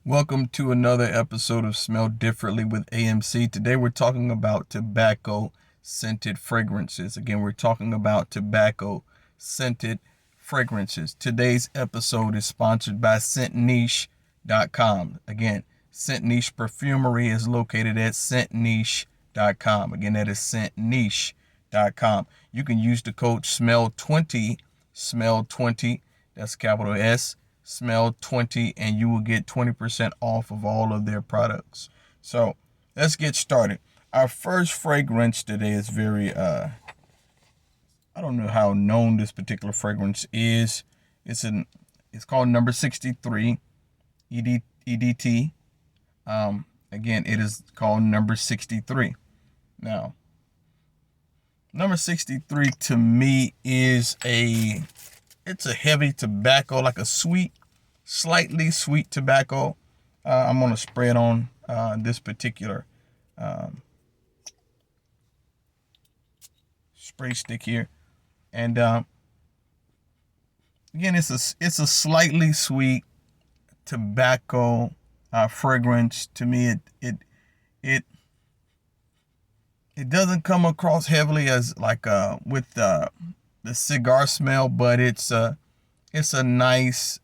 Welcome to another episode of Smell Differently with AMC. Today we're talking about tobacco scented fragrances. Again, we're talking about tobacco scented fragrances. Today's episode is sponsored by ScentNiche.com. Again, Scent Niche Perfumery is located at ScentNiche.com. Again, that is ScentNiche.com. You can use the code SMELL20, SMELL20, that's capital S, Smell 20, and you will get 20% off of all of their products. So let's get started. Our first fragrance today is very I don't know how known this particular fragrance is. It's called number 63 EDT. Again, it is called number 63. Now, number 63 to me is it's a heavy tobacco, like a slightly sweet tobacco. I'm going to spray it on this particular spray stick here. And again, it's a slightly sweet tobacco fragrance. To me, it doesn't come across heavily as like with the cigar smell, but it's a nice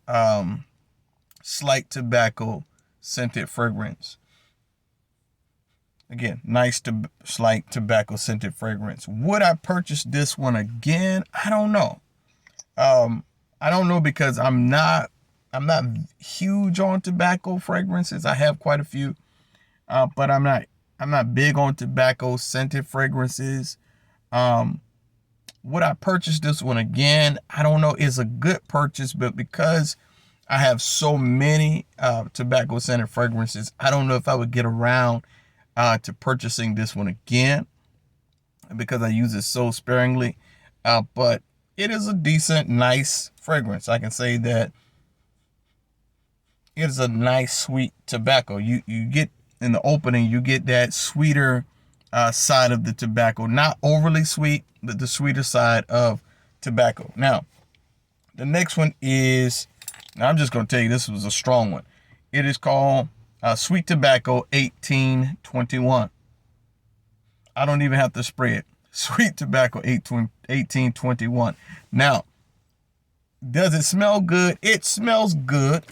slight tobacco scented fragrance. Again, slight tobacco scented fragrance. Would I purchase this one again? I don't know. I don't know because I'm not huge on tobacco fragrances. I have quite a few, but I'm not big on tobacco scented fragrances. Would I purchase this one again? I don't know. It's a good purchase, but because I have so many tobacco scented fragrances, I don't know if I would get around to purchasing this one again because I use it so sparingly. But it is a decent, nice fragrance. I can say that it is a nice, sweet tobacco. You get in the opening, you get that sweeter side of the tobacco, not overly sweet, but the sweeter side of tobacco. Now, the next one is, now I'm just going to tell you, this was a strong one. It is called Sweet Tobacco 1821. I don't even have to spray it. Sweet Tobacco 1821. Now, does it smell good? It smells good.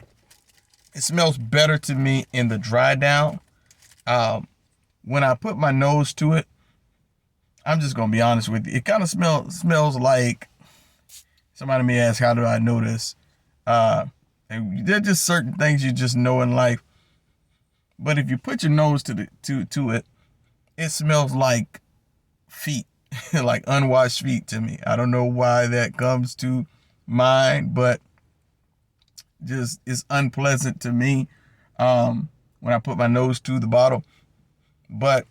It smells better to me in the dry down. When I put my nose to it, I'm just gonna be honest with you. It kind of smells like, somebody may ask, how do I know this? And there are just certain things you just know in life. But if you put your nose to it, it smells like feet, like unwashed feet to me. I don't know why that comes to mind, but just it's unpleasant to me when I put my nose to the bottle. But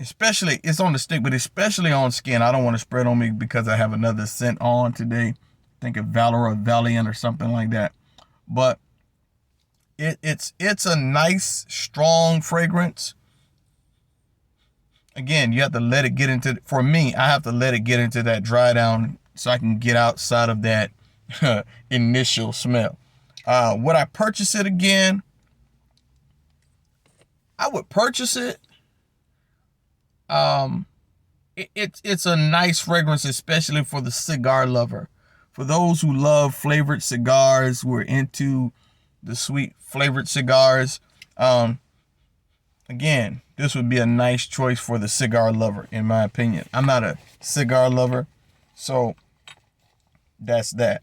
especially, it's on the stick, but especially on skin. I don't want to spray it on me because I have another scent on today. Think of Valor or Valiant or something like that. But it's a nice, strong fragrance. Again, you have to let it get into, for me, I have to let it get into that dry down so I can get outside of that initial smell. Would I purchase it again? I would purchase it. It's a nice fragrance, especially for the cigar lover. For those who love flavored cigars, who are into the sweet flavored cigars. Again, this would be a nice choice for the cigar lover, in my opinion. I'm not a cigar lover, so that's that.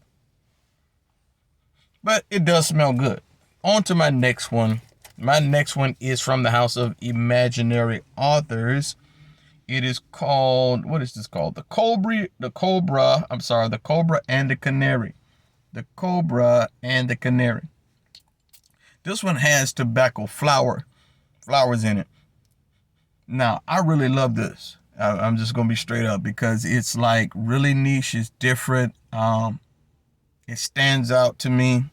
But it does smell good. On to my next one. My next one is from the house of imaginary authors. It is called, what is this called? The Cobra and the Canary. The Cobra and the Canary. This one has tobacco flowers in it. Now, I really love this. I'm just going to be straight up because it's like really niche. It's different. It stands out to me.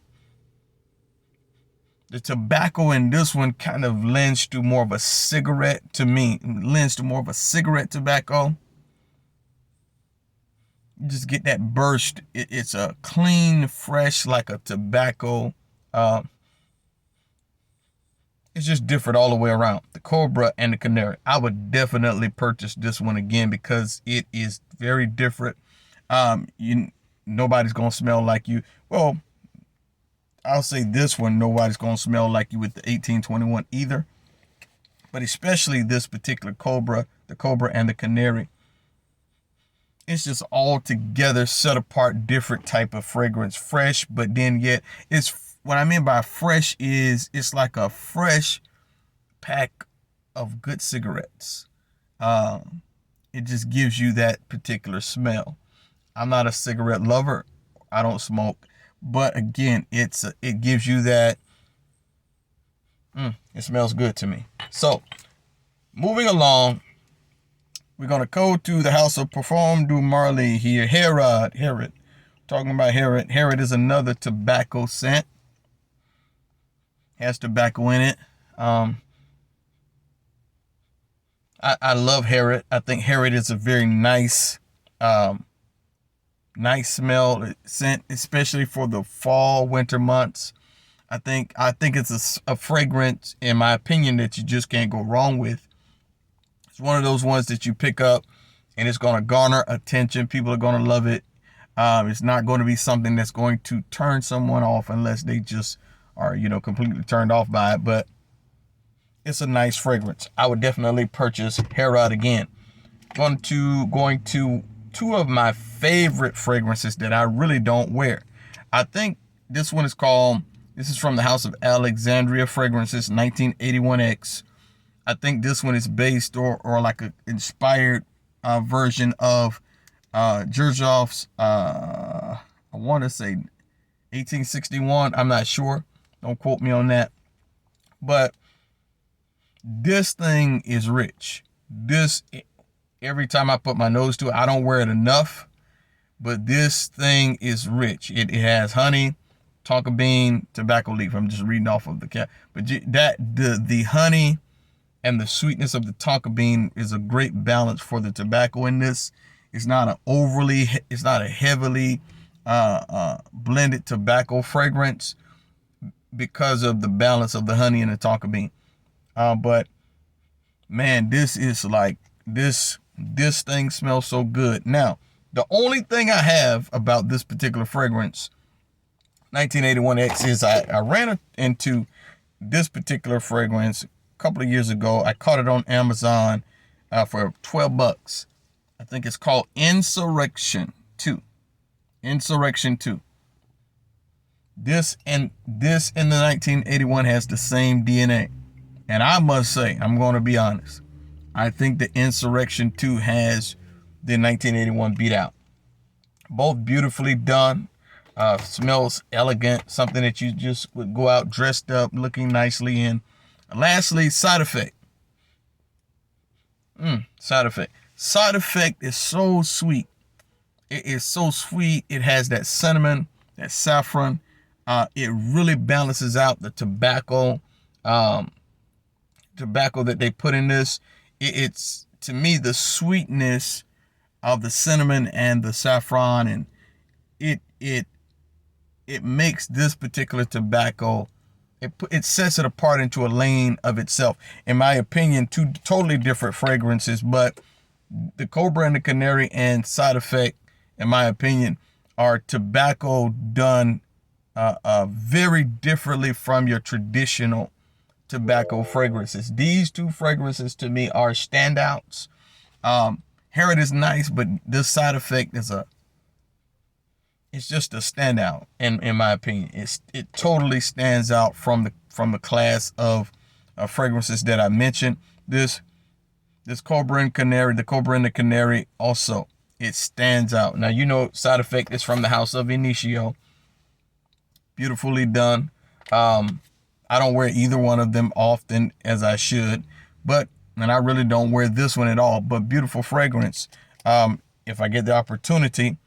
The tobacco in this one kind of lends to more of a cigarette to me. Lends to more of a cigarette tobacco. You just get that burst. It's a clean, fresh, like a tobacco. Uh, it's just different all the way around. The Cobra and the Canary. I would definitely purchase this one again because it is very different. Nobody's gonna smell like you. Well, I'll say this one, nobody's gonna smell like you with the 1821 either. But especially this particular Cobra, the Cobra and the Canary. It's just all together, set apart, different type of fragrance. Fresh, but then yet it's what I mean by fresh is it's like a fresh pack of good cigarettes. Um, it just gives you that particular smell. I'm not a cigarette lover. I don't smoke, but again, it gives you that. It smells good to me. So, moving along, we're gonna go to the house of Parfums du Marly here. Herod. Talking about Herod. Herod is another tobacco scent. Has tobacco in it. I love Herod. I think Herod is a very nice, nice smell scent, especially for the fall, winter months. I think it's a fragrance, in my opinion, that you just can't go wrong with. It's one of those ones that you pick up and it's going to garner attention. People are going to love it. It's not going to be something that's going to turn someone off unless they just are, completely turned off by it. But it's a nice fragrance. I would definitely purchase Herod again. Going to two of my favorite fragrances that I really don't wear. I think this one is this is from the house of Alexandria Fragrances, 1981X. I think this one is based or like an inspired version of Jerjoff's, I want to say 1861. I'm not sure. Don't quote me on that. But this thing is rich. Every time I put my nose to it, I don't wear it enough. But this thing is rich. It has honey, tonka bean, tobacco leaf. I'm just reading off of the cap. But the honey and the sweetness of the tonka bean is a great balance for the tobacco in this. It's not a heavily blended tobacco fragrance because of the balance of the honey and the tonka bean. But man, this thing smells so good. Now, the only thing I have about this particular fragrance, 1981X, is I ran into this particular fragrance a couple of years ago. I caught it on Amazon for $12. I think it's called Insurrection 2. Insurrection 2. This in the 1981 has the same DNA. And I must say, I'm going to be honest, I think the Insurrection 2 has the 1981 beat out. Both beautifully done. Smells elegant. Something that you just would go out dressed up, looking nicely in. Lastly, side effect. Side effect. Side effect is so sweet. It is so sweet. It has that cinnamon, that saffron. It really balances out the tobacco. Tobacco that they put in this. It's, to me, the sweetness of the cinnamon and the saffron, and it makes this particular tobacco, it sets it apart into a lane of itself. In my opinion, two totally different fragrances, but the Cobra and the Canary and Side Effect, in my opinion, are tobacco done very differently from your traditional tobacco fragrances. These two fragrances to me are standouts. Herod is nice, but this Side Effect is it's just a standout in my opinion. It totally stands out from the class of fragrances that I mentioned. This Cobra and Canary, the Cobra and the Canary, also it stands out. Now Side Effect is from the house of Initio. Beautifully done. I don't wear either one of them often as I should, and I really don't wear this one at all, but beautiful fragrance. If I get the opportunity,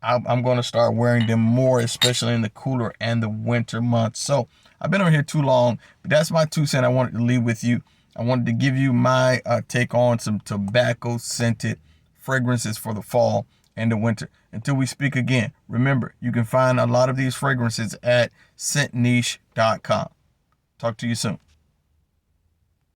I'm going to start wearing them more, especially in the cooler and the winter months. So I've been on here too long, but that's my 2 cents I wanted to leave with you. I wanted to give you my take on some tobacco scented fragrances for the fall. and the winter. Until we speak again, remember, you can find a lot of these fragrances at scentniche.com. Talk to you soon.